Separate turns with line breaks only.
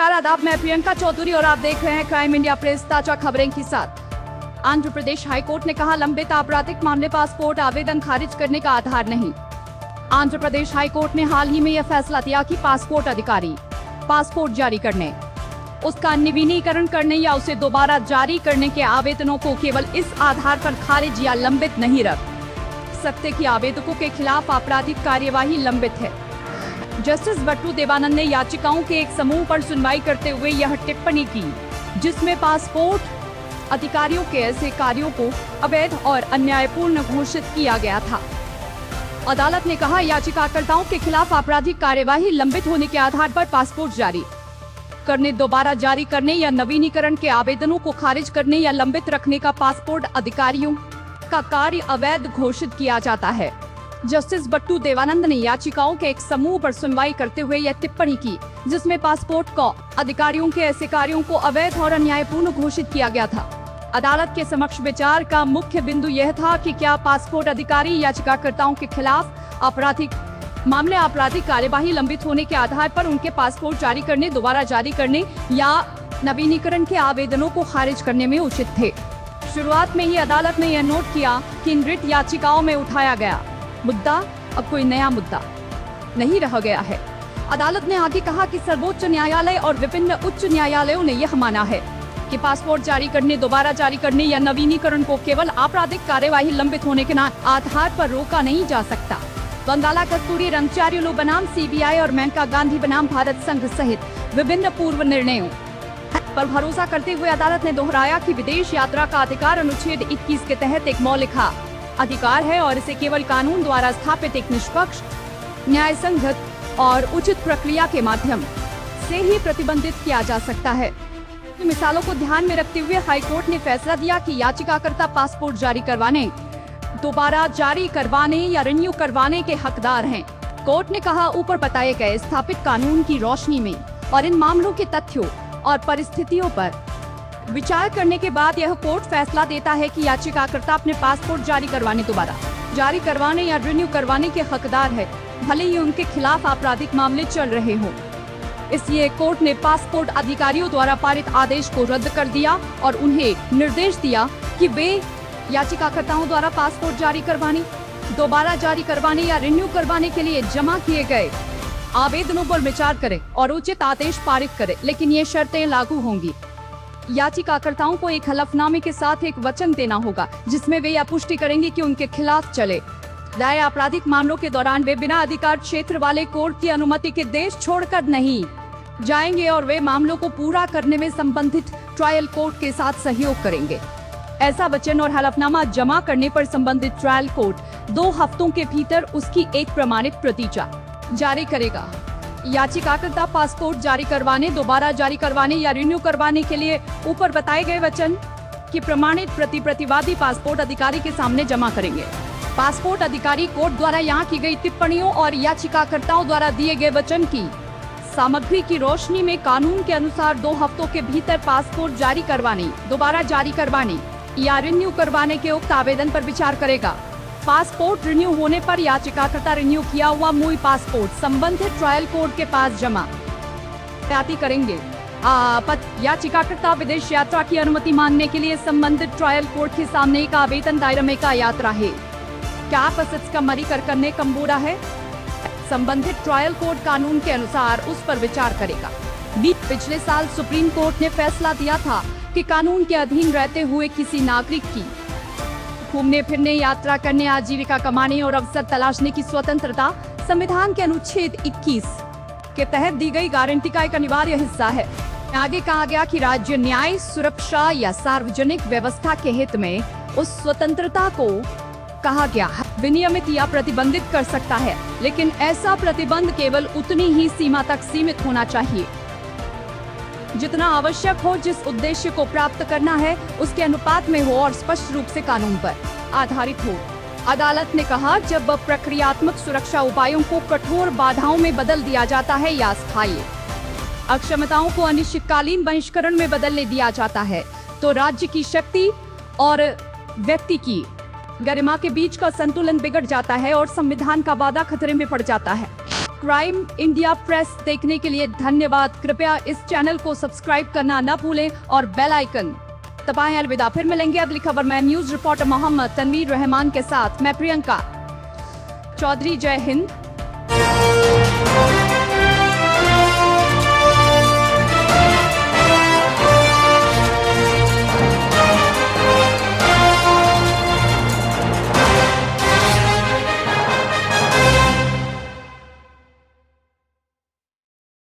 नमस्कार आदाब, मैं प्रियंका चौधरी और आप देख रहे हैं क्राइम इंडिया प्रेस, ताजा खबरें के साथ। आंध्र प्रदेश हाईकोर्ट ने कहा लंबित आपराधिक मामले पासपोर्ट आवेदन खारिज करने का आधार नहीं। आंध्र प्रदेश हाईकोर्ट ने हाल ही में यह फैसला दिया कि पासपोर्ट अधिकारी पासपोर्ट जारी करने, उसका नवीनीकरण करने या उसे दोबारा जारी करने के आवेदनों को केवल इस आधार पर खारिज या लंबित नहीं रख सकते कि आवेदकों के खिलाफ आपराधिक कार्यवाही लंबित है। जस्टिस बट्टू देवानंद ने याचिकाओं के एक समूह पर सुनवाई करते हुए यह टिप्पणी की, जिसमें पासपोर्ट अधिकारियों के ऐसे कार्यों को अवैध और अन्यायपूर्ण घोषित किया गया था। अदालत ने कहा याचिकाकर्ताओं के खिलाफ आपराधिक कार्यवाही लंबित होने के आधार पर पासपोर्ट जारी करने, दोबारा जारी करने या नवीनीकरण के आवेदनों को खारिज करने या लंबित रखने का पासपोर्ट अधिकारियों का कार्य अवैध घोषित किया जाता है। जस्टिस बट्टू देवानंद ने याचिकाओं के एक समूह पर सुनवाई करते हुए यह टिप्पणी की, जिसमें पासपोर्ट को अधिकारियों के ऐसे कार्यों को अवैध और अन्यायपूर्ण घोषित किया गया था। अदालत के समक्ष विचार का मुख्य बिंदु यह था कि क्या पासपोर्ट अधिकारी याचिकाकर्ताओं के खिलाफ आपराधिक कार्यवाही लंबित होने के आधार पर उनके पासपोर्ट जारी करने, दोबारा जारी करने या नवीनीकरण के आवेदनों को खारिज करने में उचित थे। शुरुआत में ही अदालत ने यह नोट किया कि इन रिट याचिकाओं में उठाया गया मुद्दा अब कोई नया मुद्दा नहीं रह गया है। अदालत ने आगे कहा कि सर्वोच्च न्यायालय और विभिन्न उच्च न्यायालयों ने यह माना है कि पासपोर्ट जारी करने, दोबारा जारी करने या नवीनीकरण को केवल आपराधिक कार्यवाही लंबित होने के आधार पर रोका नहीं जा सकता। बंगाला कस्तूरी रंगचार्युलु बनाम सीबीआई और मेनका गांधी बनाम भारत संघ सहित विभिन्न पूर्व निर्णयों पर भरोसा करते हुए अदालत ने दोहराया कि विदेश यात्रा का अधिकार अनुच्छेद 21 के तहत एक मौलिक अधिकार है और इसे केवल कानून द्वारा स्थापित एक निष्पक्ष, न्यायसंगत और उचित प्रक्रिया के माध्यम से ही प्रतिबंधित किया जा सकता है। मिसालों को ध्यान में रखते हुए हाईकोर्ट ने फैसला दिया कि याचिकाकर्ता पासपोर्ट जारी करवाने, दोबारा जारी करवाने या रिन्यू करवाने के हकदार हैं। कोर्ट ने कहा ऊपर बताए गए स्थापित कानून की रोशनी में और इन मामलों के तथ्यों और परिस्थितियों पर विचार करने के बाद यह कोर्ट फैसला देता है कि याचिकाकर्ता अपने पासपोर्ट जारी करवाने, दोबारा जारी करवाने या रिन्यू करवाने के हकदार है, भले ही उनके खिलाफ आपराधिक मामले चल रहे हों। इसलिए कोर्ट ने पासपोर्ट अधिकारियों द्वारा पारित आदेश को रद्द कर दिया और उन्हें निर्देश दिया कि वे याचिकाकर्ताओं द्वारा पासपोर्ट जारी करवाने, दोबारा जारी करवाने या रिन्यू करवाने के लिए जमा किए गए आवेदनों पर विचार करें और उचित आदेश पारित करें, लेकिन ये शर्तें लागू होंगी। याचिकाकर्ताओं को एक हलफनामे के साथ एक वचन देना होगा जिसमें वे यह पुष्टि करेंगे कि उनके खिलाफ चले दायर आपराधिक मामलों के दौरान वे बिना अधिकार क्षेत्र वाले कोर्ट की अनुमति के देश छोड़कर नहीं जाएंगे और वे मामलों को पूरा करने में संबंधित ट्रायल कोर्ट के साथ सहयोग करेंगे। ऐसा वचन और हलफनामा जमा करने पर संबंधित ट्रायल कोर्ट 2 हफ्तों के भीतर उसकी एक प्रमाणित प्रति जारी करेगा। याचिकाकर्ता पासपोर्ट जारी करवाने, दोबारा जारी करवाने या रिन्यू करवाने के लिए ऊपर बताए गए वचन की प्रमाणित प्रति प्रतिवादी पासपोर्ट अधिकारी के सामने जमा करेंगे। पासपोर्ट अधिकारी कोर्ट द्वारा यहाँ की गई टिप्पणियों और याचिकाकर्ताओं द्वारा दिए गए वचन की सामग्री की रोशनी में कानून के अनुसार 2 हफ्तों के भीतर पासपोर्ट जारी करवाने, दोबारा जारी करवाने या रिन्यू करवाने के उक्त आवेदन पर विचार करेगा। पासपोर्ट रिन्यू होने पर याचिकाकर्ता रिन्यू किया हुआ मूल पासपोर्ट संबंधित ट्रायल कोर्ट के पास जमा करेंगे। याचिकाकर्ता विदेश यात्रा की अनुमति मांगने के लिए संबंधित ट्रायल कोर्ट के सामने एक आवेदन दायर में का यात्रा है, क्या असेट्स का मरीकर करने कम्बूरा है। संबंधित ट्रायल कोर्ट कानून के अनुसार उस पर विचार करेगा। पिछले साल सुप्रीम कोर्ट ने फैसला दिया था कि कानून के अधीन रहते हुए किसी नागरिक की घूमने फिरने, यात्रा करने, आजीविका कमाने और अवसर तलाशने की स्वतंत्रता संविधान के अनुच्छेद 21 के तहत दी गई गारंटी का एक अनिवार्य हिस्सा है। आगे कहा गया कि राज्य न्याय, सुरक्षा या सार्वजनिक व्यवस्था के हित में उस स्वतंत्रता को कहा गया है विनियमित या प्रतिबंधित कर सकता है, लेकिन ऐसा प्रतिबंध केवल उतनी ही सीमा तक सीमित होना चाहिए जितना आवश्यक हो, जिस उद्देश्य को प्राप्त करना है उसके अनुपात में हो और स्पष्ट रूप से कानून पर आधारित हो। अदालत ने कहा जब प्रक्रियात्मक सुरक्षा उपायों को कठोर बाधाओं में बदल दिया जाता है या स्थायी अक्षमताओं को अनिश्चितकालीन बहिष्करण में बदलने दिया जाता है, तो राज्य की शक्ति और व्यक्ति की गरिमा के बीच का संतुलन बिगड़ जाता है और संविधान का वादा खतरे में पड़ जाता है। क्राइम इंडिया प्रेस देखने के लिए धन्यवाद। कृपया इस चैनल को सब्सक्राइब करना न भूलें और बेल आइकन दबाएं। अलविदा, फिर मिलेंगे अगली खबर में। न्यूज रिपोर्टर मोहम्मद तनवीर रहमान के साथ मैं प्रियंका चौधरी। जय हिंद।